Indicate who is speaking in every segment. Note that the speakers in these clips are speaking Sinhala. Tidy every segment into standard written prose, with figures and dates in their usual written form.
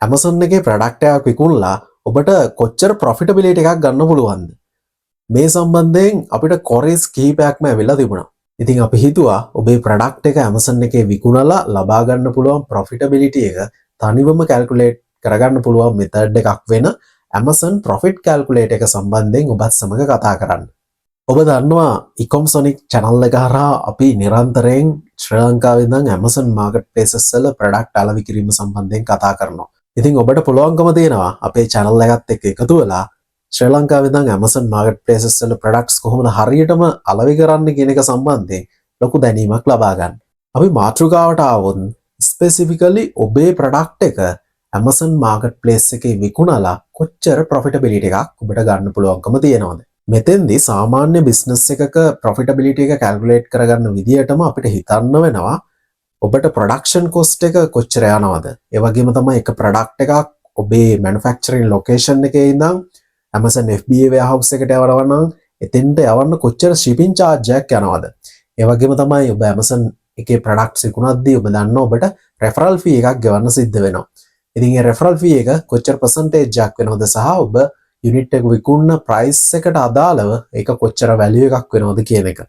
Speaker 1: Amazon එකේ ප්‍රොඩක්ට් එකක් විකුණලා ඔබට කොච්චර ප්‍රොෆිටබිලිටි එකක් ගන්න පුළුවන්ද? මේ සම්බන්ධයෙන් අපිට කොරේස් කිහිපයක්ම ඇවිල්ලා තිබුණා. ඉතින් අපි හිතුවා ඔබේ ප්‍රොඩක්ට් එක Amazon එකේ විකුණලා ලබා ගන්න පුළුවන් ප්‍රොෆිටබිලිටි එක තනිවම කැල්කියුලේට් කරගන්න පුළුවන් මෙතඩ් එකක් වෙන Amazon Profit Calculator එක සම්බන්ධයෙන් ඔබත් සමග කතා කරන්න. ඔබ දන්නවා ඉකොම්සොනික් channel එක හරහා අපි නිරන්තරයෙන් ශ්‍රී ලංකාවේ ඉඳන් Amazon Marketplaces වල ප්‍රොඩක්ට් අලෙවි කිරීම සම්බන්ධයෙන් කතා කරනවා. ඉතින් ඔබට පුළුවන්කම තියෙනවා අපේ channel එකත් එක්ක එකතු වෙලා ශ්‍රී ලංකාවේ ඉඳන් Amazon Marketplaces වල ප්‍රොඩක්ට්ස් කොහොමද හරියටම අලෙවි කරන්නේ කියන එක සම්බන්ධයෙන් ලොකු දැනීමක් ලබා ගන්න. අපි මාතෘකාවට ආවොත් ස්පෙસિෆිකලි ඔබේ ප්‍රොඩක්ට් එක Amazon Marketplace එකේ විකුණලා කොච්චර ප්‍රොෆිටබිලිටි එකක් ඔබට ගන්න පුළුවන්කම තියෙනවද? මෙතෙන්දී සාමාන්‍ය බිස්නස් එකක ප්‍රොෆිටබිලිටි එක කැල්කියුලේට් කරගන්න විදියටම අපිට හිතන්න වෙනවා ඔබට ප්‍රොඩක්ෂන් කොස්ට් එක කොච්චර යනවද? ඒ වගේම තමයි එක ප්‍රොඩක්ට් එකක් ඔබේ මැනුෆැක්චරින් ලොකේෂන් එකේ ඉඳන් Amazon FBA warehouse එකට යවනවා නම් එතෙන්ට යවන්න කොච්චර shipping charge එකක් යනවද? ඒ වගේම තමයි ඔබ Amazon එකේ ප්‍රොඩක්ට්ස් විකුණද්දී ඔබ දන්නවා ඔබට referral fee එකක් ගෙවන්න සිද්ධ වෙනවා. ඉතින් ඒ referral fee එක කොච්චර percentage එකක් වෙනවද සහ ඔබ යුනිට් එක විකුණන price එකට අදාළව ඒක කොච්චර value එකක් වෙනවද කියන එක.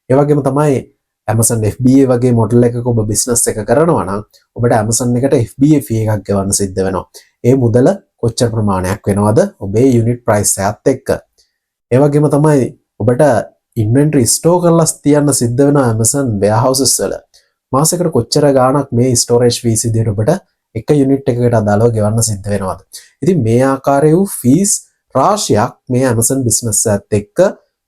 Speaker 1: ඒ වගේම තමයි Amazon FBA වගේ මොඩල් එකක ඔබ business එක කරනවා නම් ඔබට Amazon එකට FBA fee එකක් ගෙවන්න සිද්ධ වෙනවා. ඒ මුදල කොච්චර ප්‍රමාණයක් වෙනවද ඔබේ යුනිට් price එකත් එක්ක. ඒ වගේම තමයි ඔබට inventory store කරලා තියන්න සිද්ධ වෙනවා Amazon warehouses වල. මාසෙකට කොච්චර ගාණක් මේ storage fees විදිහට ඔබට එක යුනිට් එකකට අදාළව ගෙවන්න සිද්ධ වෙනවද? ඉතින් මේ ආකාරයේ වූ fees රාශියක් මේ Amazon business එකත් එක්ක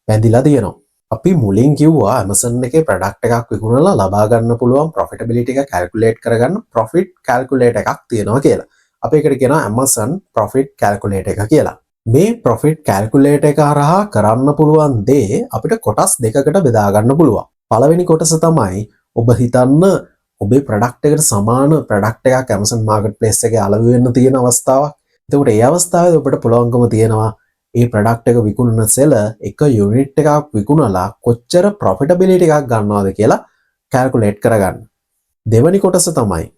Speaker 1: බැඳිලා තියෙනවා. අපි මුලින් කිව්වා Amazon එකේ ප්‍රොඩක්ට් එකක් විකුණලා ලබා ගන්න පුළුවන් profitability එක calculate කරගන්න profit calculator එකක් තියෙනවා කියලා. අපි ඒකට කියනවා Amazon Profit Calculator එක කියලා. මේ profit calculator එක හරහා කරන්න පුළුවන් දේ අපිට කොටස් දෙකකට බෙදා ගන්න පුළුවන්. පළවෙනි කොටස තමයි ඔබ හිතන්න ඔබේ ප්‍රොඩක්ට් එකට සමාන ප්‍රොඩක්ට් එකක් Amazon Marketplace එකේ අලෙවි වෙන්න තියෙන අවස්ථාවක්. එතකොට ඒ අවස්ථාවේ ඔබට පුළුවන්කම තියෙනවා මේ ප්‍රොඩක්ට් එක විකුණන සෙලර් එක යුනිට් එකක් විකුණලා කොච්චර ප්‍රොෆිටබිලිටි එකක් ගන්නවද කියලා කැල්කියුලේට් කරගන්න. දෙවෙනි කොටස තමයි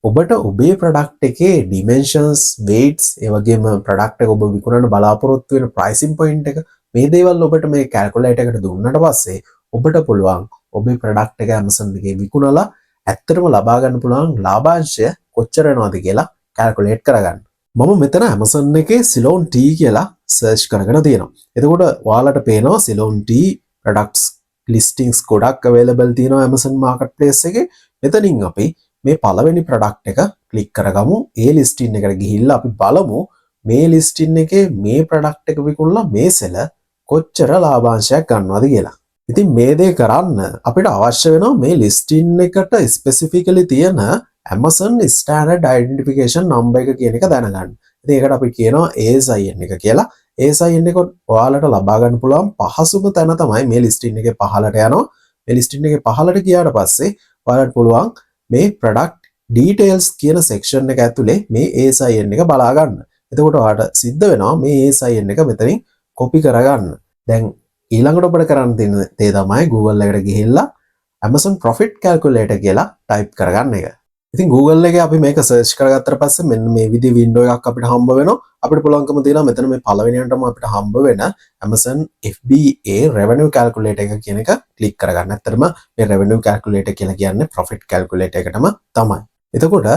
Speaker 1: ඔබට ඔබේ ප්‍රොඩක්ට් එකේ dimensions, weights, ඒ වගේම ප්‍රොඩක්ට් එක ඔබ විකුණන බලාපොරොත්තු වෙන pricing point එක මේ දේවල් ඔබට මේ කැල්කියුලේටර් එකට දුන්නාට පස්සේ ඔබට පුළුවන් ඔබේ ප්‍රොඩක්ට් එක Amazon එකේ විකුණලා ඇත්තටම ලබා ගන්න පුළුවන් ලාභාංශය කොච්චර වෙනවද කියලා කැල්කියුලේට් කරගන්න. මම මෙතන Amazon එකේ Ceylon tea කියලා සර්ච් කරගෙන තියෙනවා. එතකොට ඔයාලට පේනවා Ceylon tea products listings ගොඩක් available තියෙනවා Amazon Marketplace එකේ. මෙතනින් අපි මේ පළවෙනි product එක ක්ලික් කරගමු. ඒ listing එකට ගිහිල්ලා අපි බලමු මේ listing එකේ මේ product එක විකුණලා මේ seller කොච්චර ලාභාංශයක් ගන්නවද කියලා. ඉතින් මේ දේ කරන්න අපිට අවශ්‍ය වෙනවා මේ listing එකට specifically තියෙන Amazon Standard Identification Number එක කියන එක දැනගන්න. ඉතින් ඒකට අපි කියනවා ASIN එක කියලා. ASIN එක ඔයාලට ලබා ගන්න පුළුවන් පහසුම තැන තමයි මේ listing එකේ පහළට යනවා. මේ listing එකේ පහළට ගියාට පස්සේ ඔයාලට පුළුවන් මේ product details කියන section එක ඇතුලේ මේ ASIN එක බලා ගන්න. එතකොට ඔයාලට සිද්ධ වෙනවා මේ ASIN එක මෙතනින් copy කරගන්න. දැන් ඊළඟට ඔබට කරන්න තියෙන දේ තමයි Google එකට ගිහිල්ලා Amazon Profit Calculator කියලා type කරගන්න එක. ඉතින් Google එකේ අපි මේක search කරගත්තට පස්සේ මෙන්න මේ විදිහේ window එකක් අපිට හම්බ වෙනවා. අපිට පුළුවන්කම තියෙනවා මෙතන මේ පළවෙනියටම අපිට හම්බ වෙන Amazon FBA Revenue Calculator එක කියන එක click කරගන්න. ඇත්තටම මේ Revenue Calculator කියලා කියන්නේ Profit Calculator එකටම තමයි. එතකොට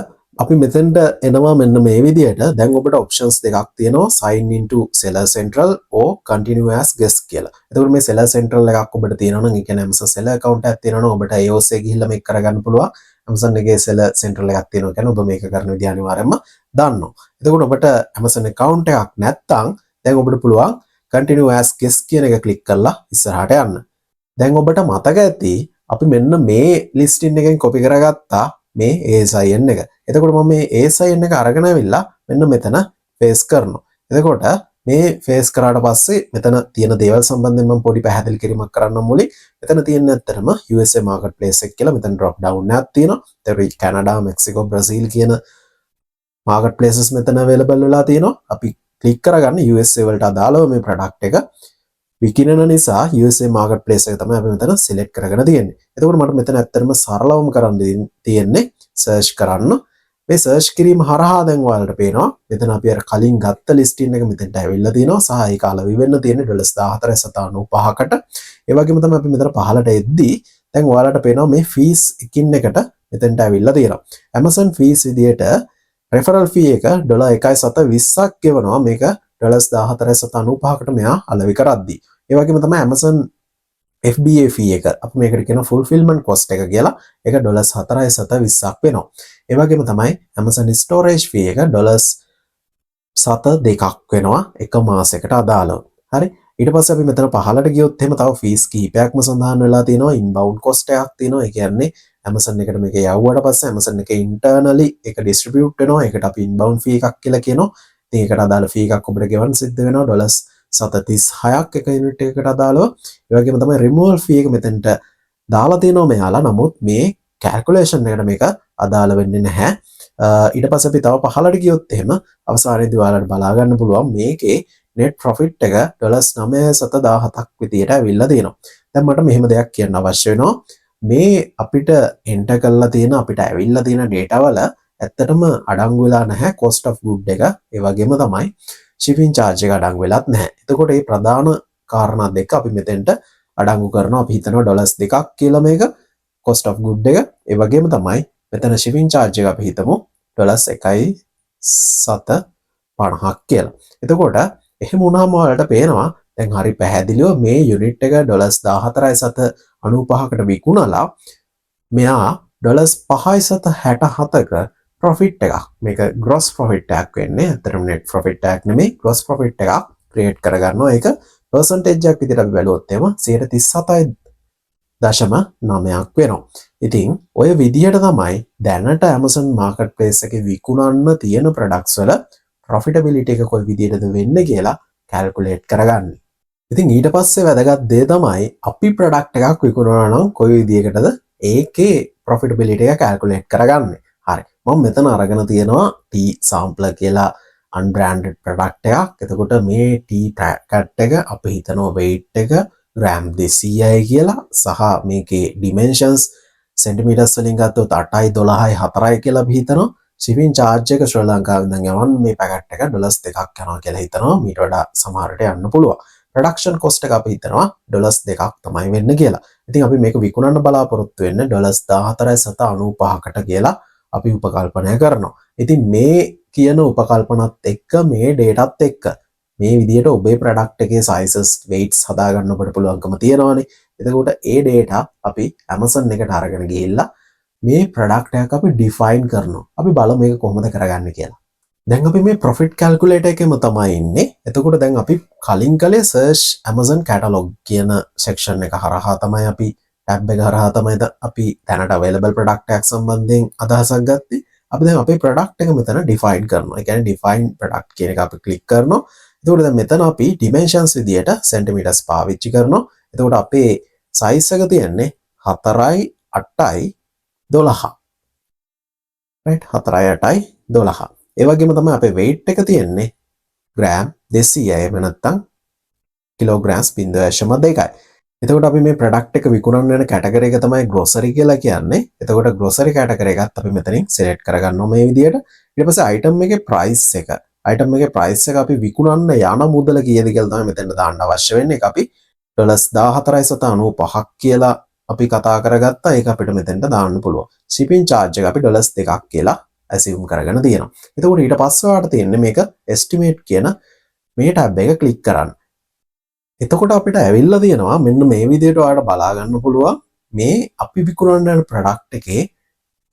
Speaker 1: අපි මෙතෙන්ට එනවා මෙන්න මේ විදිහට. දැන් ඔබට options දෙකක් තියෙනවා sign into Seller Central or continue as guest කියලා. එතකොට මේ Seller Central එකක් ඔබට තියෙනවා නම් ඒ කියන්නේ Amazon Seller account එකක් තියෙනවා නම් ඔබට ඒ ඔස්සේ ගිහිල්ලා මේක කරගන්න පුළුවන්. Amazon එකේ Seller Central එකක් තියෙනවා කියන්නේ ඔබ මේක කරන විදිහ අනිවාර්යයෙන්ම දන්නවා. එතකොට ඔබට Amazon account එකක් නැත්නම් දැන් ඔබට පුළුවන් continue as guest කියන එක click කරලා ඉස්සරහට යන්න. දැන් ඔබට මතක ඇති අපි මෙන්න මේ listing එකෙන් copy කරගත්තා මේ ASIN එක. එතකොට මම මේ ASIN එක අරගෙන ආවිල්ලා මෙන්න මෙතන paste කරනවා. එතකොට මේ paste කරාට පස්සේ මෙතන තියෙන දේවල් සම්බන්ධයෙන් මම පොඩි පැහැදිලි කිරීමක් කරන්න මුලින් මෙතන තියෙන ඇත්තටම USA marketplace එක කියලා මෙතන drop down එකක් තියෙනවා. ඒතර කැනඩා, මෙක්සිකෝ, බ්‍රසීල් කියන marketplaces මෙතන available වෙලා තියෙනවා. අපි click කරගන්න USA වලට අදාළව මේ product එක විකිනන නිසා USA marketplace එක තමයි අපි මෙතන select කරගෙන තියෙන්නේ. එතකොට මට මෙතන ඇත්තටම සරලවම කරන්න තියෙන්නේ search කරන්න මේ සර්ච් කිරීම හරහා දැන් ඔයාලට පේනවා මෙතන අපි අර කලින් ගත්ත ලිස්ටින් එක මෙතනට ඇවිල්ලා තියෙනවා සහ ඒක අලෙවි වෙන්න තියෙන්නේ $14.95කට. ඒ වගේම තමයි අපි මෙතන පහලට එද්දී දැන් ඔයාලට පේනවා මේ ෆීස් එකින් එකට මෙතනට ඇවිල්ලා තියෙනවා. Amazon ෆීස් විදියට රෙෆරල් ෆී එක $1.20ක් ගෙවනවා මේක $14.95කට මෙයා අලෙවි කරද්දී. ඒ වගේම තමයි Amazon FBA fee එක අපි මේකට කියන fulfillment cost එක කියලා ඒක $4.20ක් වෙනවා. ඒ වගේම තමයි Amazon storage fee එක $7.2ක් වෙනවා එක මාසයකට අදාළව. හරි. ඊට පස්සේ අපි මෙතන පහලට ගියොත් එහෙම තව fees කිහිපයක්ම සඳහන් වෙලා තියෙනවා. inbound cost එකක් තියෙනවා. ඒ කියන්නේ Amazon එකට මේක යවුවට පස්සේ Amazon එකේ internally ඒක distribute වෙනවා. ඒකට අපි inbound fee එකක් කියලා කියනවා. ඉතින් ඒකට අදාළ fee එකක් ඔබට ගෙවන්න සිද්ධ වෙනවා $7.36ක් එක යුනිට් එකකට අදාළව. ඒ වගේම තමයි removal fee එක මෙතනට දාලා තියෙනවා මෙයාලා. නමුත් මේ calculation එකට මේක අදාළ වෙන්නේ නැහැ. ඊට පස්සේ අපි තව පහලට ගියොත් එහෙම අවසානයේදී ඔයාලට බලා ගන්න පුළුවන් මේකේ net profit එක $9.17ක් විදියට ඇවිල්ලා තියෙනවා. දැන් මට මෙහෙම දෙයක් කියන්න අවශ්‍ය වෙනවා. මේ අපිට enter කරලා තියෙන අපිට ඇවිල්ලා තියෙන data වල ඇත්තටම අඩංගු වෙලා නැහැ cost of good එක. ඒ වගේම තමයි shipping charge එක අඩංගු වෙලත් නැහැ. එතකොට මේ ප්‍රධාන කාරණා දෙක අපි මෙතෙන්ට අඩංගු කරනවා. අපි හිතනවා $2ක් කියලා මේක cost of good එක. ඒ වගේම තමයි මෙතන shipping charge එක අපි හිතමු $1.750ක් කියලා. එතකොට එහෙම වුණාම ඔයාලට පේනවා දැන් හරි පැහැදිලිව මේ යුනිට් එක $14.95කට විකුණලා මෙයා $5.67ක profit එකක් මේක gross profit එකක් වෙන්නේ. අතරම net profit එකක් නෙමෙයි gross profit එකක් create කරගන්නවා. ඒක percentage එකක් විදිහට අපි බැලුවොත් එහෙම 37.9ක් වෙනවා. ඉතින් ඔය විදිහට තමයි දැනට Amazon marketplace එකේ විකුණන්න තියෙන products වල profitability එක කොයි විදිහටද වෙන්නේ කියලා calculate කරගන්නේ. ඉතින් ඊට පස්සේ වැදගත් දේ තමයි අපි product එකක් විකුණනවා නම් කොයි විදිහකටද ඒකේ profitability එක calculate කරගන්නේ. හරි. මම මෙතන අරගෙන තියෙනවා tea sampler කියලා unbranded product එකක්. එතකොට මේ tea packet එක අපි හිතනවා weight එක gram 200යි කියලා සහ මේකේ dimensions centimeters වලින් ගත්තොත් 8යි 12යි 4යි කියලා අපි හිතනවා. shipping charge එක ශ්‍රී ලංකාවෙන් දැන් යවන්න මේ packet එක $2ක් යනවා කියලා හිතනවා. මීට වඩා සමහරට යන්න පුළුවන්. production cost එක අපි හිතනවා $2ක් තමයි වෙන්න කියලා. ඉතින් අපි මේක විකුණන්න බලාපොරොත්තු වෙන්නේ $14.95කට කියලා අපි උපකල්පනය කරනවා. ඉතින් මේ කියන උපකල්පනත් එක්ක මේ ඩේටාත් එක්ක මේ විදිහට ඔබේ ප්‍රොඩක්ට් එකේ sizes weights හදාගන්න ඔබට පුළුවන්කම තියෙනවානේ. එතකොට ඒ data අපි Amazon එකට අරගෙන ගිහිල්ලා මේ ප්‍රොඩක්ට් එකක් අපි define කරනවා. අපි බලමු මේක කොහොමද කරගන්නේ කියලා. දැන් අපි මේ profit calculator එකේම තමයි ඉන්නේ. එතකොට දැන් අපි කලින් කලේ search Amazon catalog කියන section එක හරහා තමයි අපි tab එක හරහා තමයි අපි දැනට available product එකක් සම්බන්ධයෙන් අදහසක් ගත්තේ. අපි දැන් අපේ product එක මෙතන define කරනවා. ඒ කියන්නේ define product කියන එක අපි click කරනවා. එතකොට දැන් මෙතන අපි dimensions විදියට centimeters පාවිච්චි කරනවා. එතකොට අපේ size එක තියෙන්නේ 4යි 8යි 12. right 4යි 8යි 12. ඒ වගේම තමයි අපේ weight එක තියෙන්නේ gram 200යි එහෙම නැත්නම් kilograms 0.2යි. එතකොට අපි මේ product එක විකුණන්න යන category එක තමයි grocery කියලා කියන්නේ. එතකොට grocery category එකත් අපි මෙතනින් select කරගන්නවා මේ විදියට. ඊට පස්සේ item එකේ price එක. item එකේ price එක අපි විකුණන්න යන මුදල කීයද කියලා තමයි මෙතෙන්ට දාන්න අවශ්‍ය වෙන්නේ. ඒක අපි $14.95ක් කියලා අපි කතා කරගත්තා. ඒක අපිට මෙතෙන්ට දාන්න පුළුවන්. shipping charge එක අපි $2ක් කියලා assume කරගෙන තියෙනවා. එතකොට ඊට පස්සේ ඔයාලට තියෙන්නේ මේක estimate කියන මේ tab එක click කරන්න. එතකොට අපිට ඇවිල්ලා තියෙනවා මෙන්න මේ විදිහට ඔයාලට බලා ගන්න පුළුවන් මේ අපි විකුණන යන product එකේ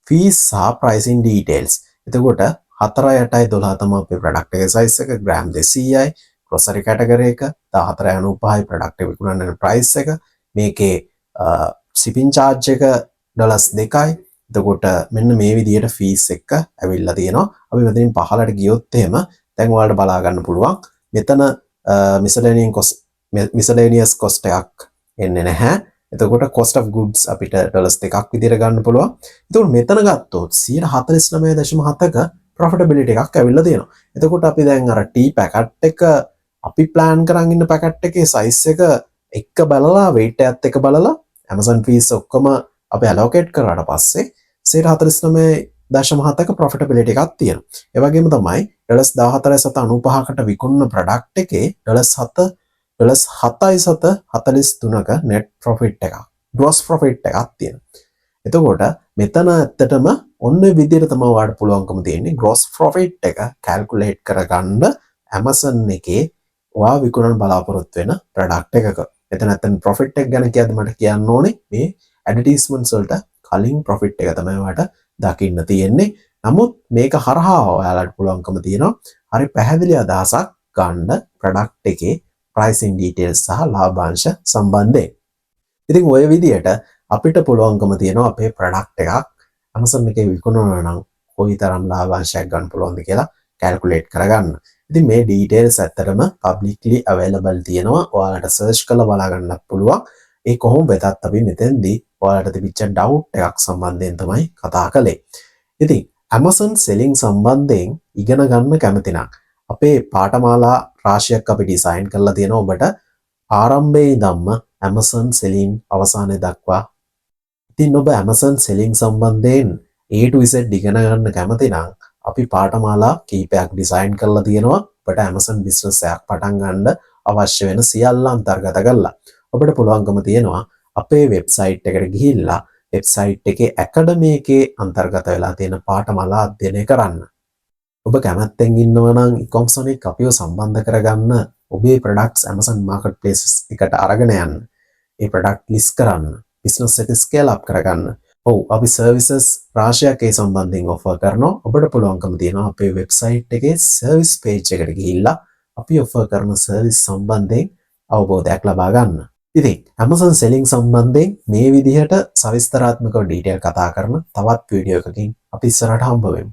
Speaker 1: fees සහ pricing details. එතකොට 4යි 8යි 12 තමයි අපේ product එකේ size එක gram 200යි grocery category එක 14.95යි product එක විකුණන යන price එක මේකේ shipping charge එක $2යි. එතකොට මෙන්න මේ විදිහට fees එක ඇවිල්ලා තියෙනවා. අපි මෙතනින් පහලට ගියොත් එහෙම දැන් ඔයාලට බලා ගන්න පුළුවන් මෙතන miscellaneous cost එකක් එන්නේ නැහැ. එතකොට cost of goods අපිට $2ක් විදිහට ගන්න පුළුවන්. එතකොට මෙතන ගත්තොත් 149.7ක profitability එකක් ඇවිල්ලා තියෙනවා. එතකොට අපි දැන් අර tea packet එක අපි plan කරන් ඉන්න packet එකේ size එක බලලා weight එකත් එක බලලා Amazon fees ඔක්කොම අපි allocate කරාට පස්සේ 149 0.7ක ප්‍රොෆිටබිලිටි එකක් තියෙනවා. ඒ වගේම තමයි $14.95කට විකුණන ප්‍රොඩක්ට් එකේ $7.43ක net profit එකක්, gross profit එකක් තියෙනවා. එතකොට මෙතන ඇත්තටම ඔන්න විදිහට තමයි ඔයාලට පුළුවන්කම තියෙන්නේ gross profit එක calculate කරගන්න Amazon එකේ ඔයා විකුණන බලාපොරොත්තු වෙන ප්‍රොඩක්ට් එකක. එතන ඇත්තට profit එක ගැන කියද්දි මට කියන්න ඕනේ මේ advertisements වලට කලින් profit එක තමයි ඔයාලට දකින්න තියෙන්නේ. නමුත් මේක හරහා ඔයාලට පුළුවන්කම තියෙනවා හරි පැහැදිලි අදහසක් ගන්න ප්‍රොඩක්ට් එකේ pricing details සහ ලාභාංශ සම්බන්ධයෙන්. ඉතින් ඔය විදිහට අපිට පුළුවන්කම තියෙනවා අපේ ප්‍රොඩක්ට් එකක් Amazon එකේ විකුණනවා නම් කොයිතරම් ලාභාංශයක් ගන්න පුළුවන්ද කියලා calculate කරගන්න. ඉතින් මේ details ඇත්තටම publicly available තියෙනවා. ඔයාලට search කරලා බලා ගන්නත් පුළුවන්. ඒ කොහොම වෙතත් අපි මෙතෙන්දී ඔයාලට තිබිච්ච doubt එකක් සම්බන්ධයෙන් තමයි කතා කළේ. ඉතින් Amazon selling සම්බන්ධයෙන් ඉගෙන ගන්න කැමති නම් අපේ පාඨමාලා රාශියක් අපි ඩිසයින් කරලා තියෙනවා ඔබට ආරම්භයේ ඉඳන්ම Amazon selling අවසානයේ දක්වා. ඉතින් ඔබ Amazon selling සම්බන්ධයෙන් A to Z ඉගෙන ගන්න කැමති නම් අපි පාඨමාලා කීපයක් ඩිසයින් කරලා තියෙනවා. ඔබට Amazon business එකක් පටන් ගන්න අවශ්‍ය වෙන සියල්ල අන්තර්ගත කරලා. ඔබට පුළුවන්කම තියෙනවා අපේ වෙබ්සයිට් එකට ගිහිල්ලා වෙබ්සයිට් එකේ ඇකඩමි එකේ අන්තර්ගත වෙලා තියෙන පාඨමාලා අධ්‍යයනය කරන්න. ඔබ කැමැත්තෙන් ඉන්නවා නම් Ecomsonic අපිව සම්බන්ධ කරගන්න ඔබේ products Amazon marketplaces එකට අරගෙන යන්න. ඒ product list කරන්න. business එක scale up කරගන්න. ඔව් අපි services රාශියක් ඒ සම්බන්ධයෙන් offer කරනවා. ඔබට පුළුවන්කම තියෙනවා අපේ website එකේ service page එකට ගිහිල්ලා අපි offer කරන service සම්බන්ධයෙන් අවබෝධයක් ලබා ගන්න. ඉතින් Amazon selling සම්බන්ධයෙන් මේ විදිහට සවිස්තරාත්මකව detail කතා කරන තවත් වීඩියෝ එකකින් අපි ඉස්සරහට හම්බ වෙමු.